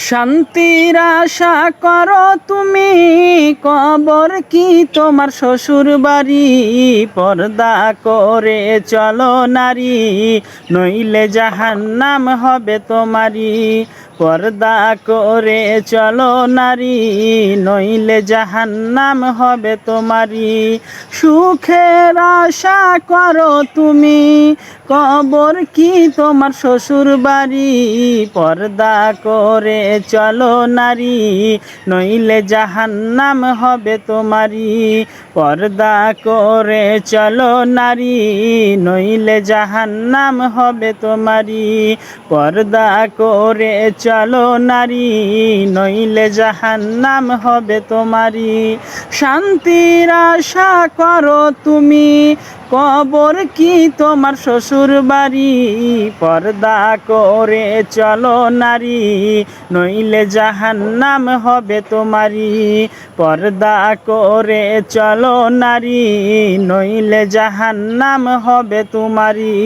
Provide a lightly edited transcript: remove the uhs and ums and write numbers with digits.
শান্তির আশা করো তুমি, কবর কি তোমার শ্বশুর বাড়ি? পর্দা করে চলো নারী, নইলে জাহান্নাম হবে তোমারি। পর্দা করে চলো নারী, নইলে জাহান্নাম হবে তোমারি। সুখের আশা করো তুমি, কবর কি তোমার শ্বশুর বাড়ি? পর্দা করে চলো নারী, নইলে জাহান্নাম হবে তোমারি। পর্দা করে চলো নারী, নইলে জাহান্নাম হবে তোমারি। পর্দা করে চলো নারী, নইলে জাহান্নাম হবে তোমারি। শান্তির আশা করো তুমি, কবর কি তোমার শ্বশুর বাড়ি? পর্দা করে চলো নারী, নইলে জাহান্নাম হবে তোমারি। পর্দা করে চলো নারী, নইলে জাহান্নাম হবে তোমারি।